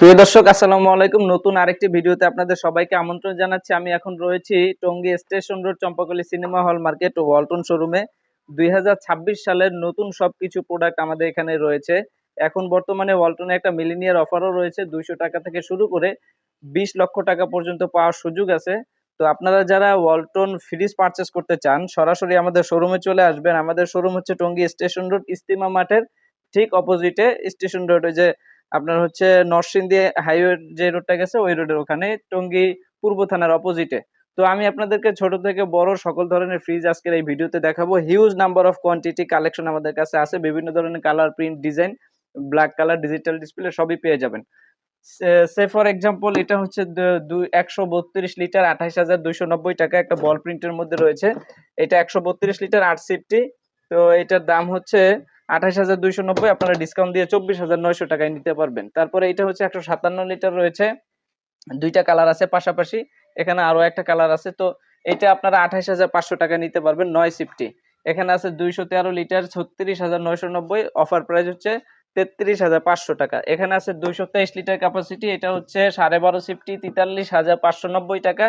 প্রিয় দর্শক, আসসালামু আলাইকুম। নতুন আরেকটি ভিডিওতে আপনাদের সবাইকে আমন্ত্রণ জানাচ্ছি। আমি এখন রয়েছি Tongi station road Champakali cinema hall market ও ওয়ালটন শোরুমে। 2026 সালের নতুন সবকিছু প্রোডাক্ট আমাদের এখানে রয়েছে। এখন বর্তমানে ওয়ালটনে একটা মিলিনিয়ার অফারও রয়েছে। 200 টাকা থেকে শুরু করে 20 লক্ষ টাকা পর্যন্ত পাওয়ার সুযোগ আছে। তো আপনারা যারা ওয়ালটন ফ্রিজ পারচেস করতে চান, সরাসরি আমাদের শোরুমে চলে আসবেন। আমাদের শোরুম হচ্ছে টঙ্গী স্টেশন রোড ইস্তিমা মাঠের ঠিক অপোজিটে। স্টেশন রোড ওই যে আপনার হচ্ছে নরসিংদী হাইওয়ে যে রোডটা গেছে ওই রোডের ওখানে, টঙ্গী পূর্ব থানার অপোজিটে। তো আমি আপনাদেরকে ছোট থেকে বড় সকল ধরনের ফ্রিজ আজকের এই ভিডিওতে দেখাবো। Huge number of quantity collection আমাদের কাছে আছে। বিভিন্ন ধরনের colour, print, design, black colour, digital display সবই পেয়ে যাবেন। সে ফর এক্সাম্পল এটা হচ্ছে 132 লিটার 28,290 টাকা একটা বল প্রিন্টের মধ্যে রয়েছে। এটা 132 লিটার 8 সিফটি। তো এটার দাম হচ্ছে 28,290, আপনারা ডিসকাউন্ট দিয়ে 24,900 টাকায় নিতে পারবেন। তারপরে এটা হচ্ছে 157 লিটার রয়েছে, দুইটা কালার আছে পাশাপাশি, এখানে আরো একটা কালার আছে। তো এটা আপনারা 28,500 টাকা নিতে পারবেন 9 সিফটি। এখানে আছে 213 লিটার 36,990, অফার প্রাইস হচ্ছে 33,500 টাকা। এখানে আছে 223 লিটার ক্যাপাসিটি, এটা হচ্ছে 12.5 সিফটি 43,590 টাকা,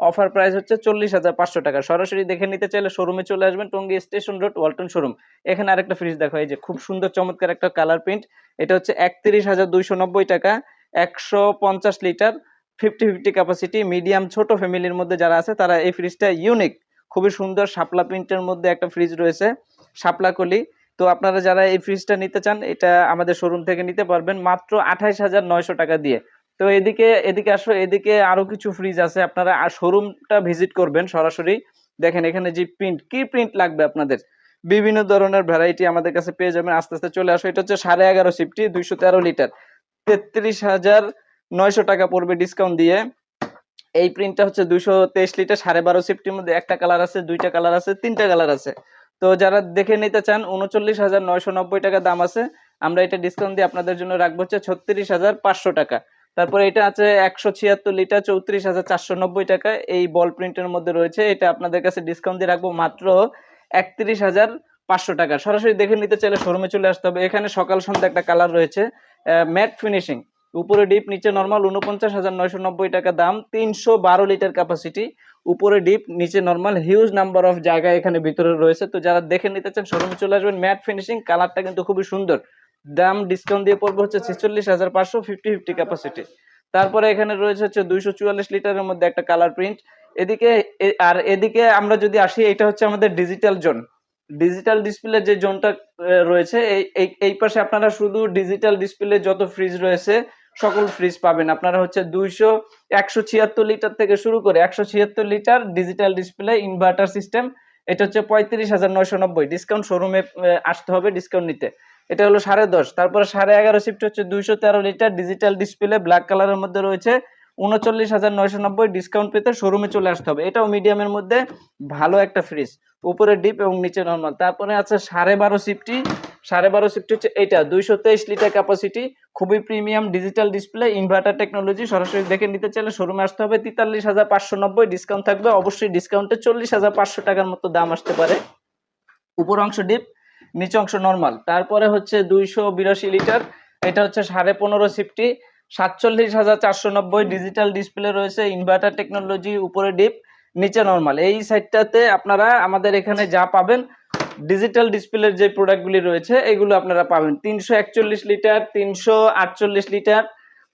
অফার প্রাইস হচ্ছে 40,500 টাকা। সরাসরি দেখে নিতে চাইলে শোরুমে চলে আসবেন, Tongi station road Walton showroom. এখানে আরেকটা ফ্রিজ দেখো, এই যে খুব সুন্দর চমৎকার একটা কালার প্রিন্ট। এটা হচ্ছে 31,290 টাকা, 150 লিটার 50-50 ক্যাপাসিটি, মিডিয়াম ছোট ফ্যামিলির মধ্যে যারা আছে তারা এই ফ্রিজটা ইউনিক, খুবই সুন্দর শাপলা প্রিন্টের মধ্যে একটা ফ্রিজ রয়েছে, শাপলা কলি। তো আপনারা যারা এই ফ্রিজটা নিতে চান, এটা আমাদের শোরুম থেকে নিতে পারবেন মাত্র 28,900 টাকা দিয়ে। তো এদিকে এদিকে আসো, এদিকে আরো কিছু ফ্রিজ আছে, আপনারা শোরুমটা ভিজিট করবেন সরাসরি। দেখেন এখানে যে প্রিন্ট, কি প্রিন্ট লাগবে আপনাদের, বিভিন্ন ধরনের ভ্যারাইটি আমাদের কাছে পেয়ে যাবেন। আস্তে আস্তে চলে আসো। এটা হচ্ছে 11.5 সিফটি 213 লিটার 33,900 টাকা পড়বে ডিসকাউন্ট দিয়ে। এই প্রিন্টটা হচ্ছে 223 লিটার 12.5 সিফটির মধ্যে একটা কালার আছে, দুইটা কালার আছে, তিনটা কালার আছে। তো যারা দেখে নিতে চান 39,990 টাকা দাম আছে। আমরা এটা ডিসকাউন্ট দিয়ে আপনাদের জন্য রাখবো হচ্ছে 36,500 টাকা। তারপরে এটা আছে 176 লিটার 34,490 টাকা, এই বল প্রিন্টের মধ্যে রয়েছে। এটা আপনাদের কাছে ডিসকাউন্ট দিয়ে রাখবো মাত্র 31,500 টাকা। সরাসরি দেখে নিতে চাইলে শোরুমে চলে আসতে হবে। এখানে সকাল সন্ধ্যা একটা কালার রয়েছে, ম্যাট ফিনিশিং, উপরে ডিপ নিচে নরমাল, 49,990 টাকা দাম, 312 লিটার ক্যাপাসিটি, উপরে ডিপ নিচে নরমাল, হিউজ নাম্বার অফ জায়গা এখানে ভিতরে রয়েছে। তো যারা দেখে নিতে চান শোরুমে চলে আসবেন। ম্যাট ফিনিশিং, কালারটা কিন্তু খুবই সুন্দর। দাম ডিসকাউন্ট দিয়ে পড়বে হচ্ছে 46,500, 50-50 ক্যাপাসিটি। তারপরে এখানে রয়েছে হচ্ছে 244 লিটারের মধ্যে একটা কালার প্রিন্ট। এদিকে আর এদিকে আমরা যদি আসি, এটা হচ্ছে আমাদের ডিজিটাল জোন। ডিজিটাল ডিসপ্লে যে জোনটা রয়েছে, এই পাশে আপনারা শুধু ডিজিটাল ডিসপ্লে যত ফ্রিজ রয়েছে সকল ফ্রিজ পাবেন। আপনারা হচ্ছে 176 লিটার থেকে শুরু করে 176 litre digital display inverter system. এটা হচ্ছে 35,990, ডিসকাউন্ট শোরুমে আসতে হবে ডিসকাউন্ট নিতে। এটা হলো 10.5। তারপরে 11.5 শিফট হচ্ছে 213 লিটার ডিজিটাল ডিসপ্লে ব্ল্যাক কালারের মধ্যে রয়েছে, 39,990, ডিসকাউন্ট পেতে শোরুমে চলে আসতে হবে। এটাও মিডিয়ামের মধ্যে ভালো একটা ফ্রিজ, উপরে ডিপ এবং নিচে নরমাল। তারপরে আছে 12.5 সিফটি। 12.5 সিফটি হচ্ছে এটা 223 লিটার ক্যাপাসিটি, খুবই premium digital display inverter technology. সরাসরি দেখে নিতে চাইলে শোরুমে আসতে হবে। 43,590, ডিসকাউন্ট থাকবে অবশ্যই, ডিসকাউন্টে 40,500 টাকার মতো দাম আসতে পারে। উপর অংশ ডিপ, নিচে অংশ নরমাল। তারপরে হচ্ছে 282 লিটার, এটা হচ্ছে 15.5 সিফটি, 47,490, ডিজিটাল ডিসপ্লে রয়েছে, ইনভার্টার টেকনোলজি, উপরে ডিপ নিচে নরমাল। এই সাইডটাতে আপনারা আমাদের এখানে যা পাবেন ডিজিটাল ডিসপ্লের যে প্রোডাক্টগুলি রয়েছে এগুলো আপনারা পাবেন। 341 লিটার, 348 লিটার,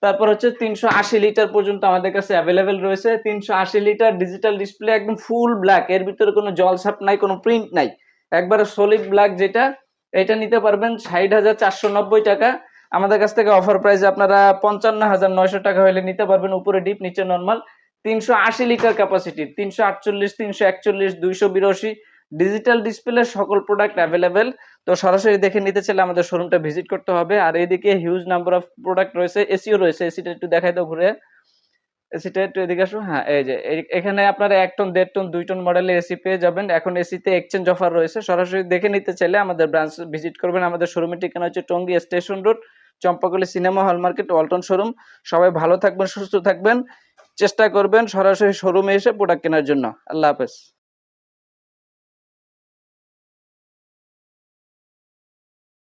তারপর হচ্ছে 380 লিটার পর্যন্ত আমাদের কাছে অ্যাভেলেবেল রয়েছে। 380 লিটার ডিজিটাল ডিসপ্লে একদম ফুল ব্ল্যাক, এর ভিতরে কোনো জলছাপ নাই, কোনো প্রিন্ট নাই, একবারে সলিড ব্ল্যাক যেটা, এটা নিতে পারবেন 60,490 টাকা। আমাদের কাছ থেকে অফার প্রাইসে আপনারা 55,900 টাকা হলে নিতে পারবেন, উপরে ডিপ নিচে normal. 380 litre capacity, 348, 341, 282 digital display সকল প্রোডাক্ট অ্যাভেলেবেল। তো সরাসরি দেখে নিতে চাইলে আমাদের শোরুমটা ভিজিট করতে হবে। আর এদিকে হিউজ নাম্বার অফ প্রোডাক্ট রয়েছে, এসিও রয়েছে। এসিটা একটু দেখাই দাও ঘুরে, এসিটা একটু এদিকে আসো। হ্যাঁ, এই যে এখানে আপনারা 1 টন 1.5 টন 2 টন মডেলের এসি পেয়ে যাবেন। এখন এসিতে এক্সচেঞ্জ অফার রয়েছে। সরাসরি দেখে নিতে চাইলে আমাদের ব্রাঞ্চ ভিজিট করবেন। আমাদের শোরুমের ঠিকানা হচ্ছে Tongi station road Champakali cinema hall market Walton showroom. সবাই ভালো থাকবেন, সুস্থ থাকবেন, চেষ্টা করবেন সরাসরি শোরুমে এসে প্রোডাক্ট কেনার জন্য। আল্লাহ হাফেজ।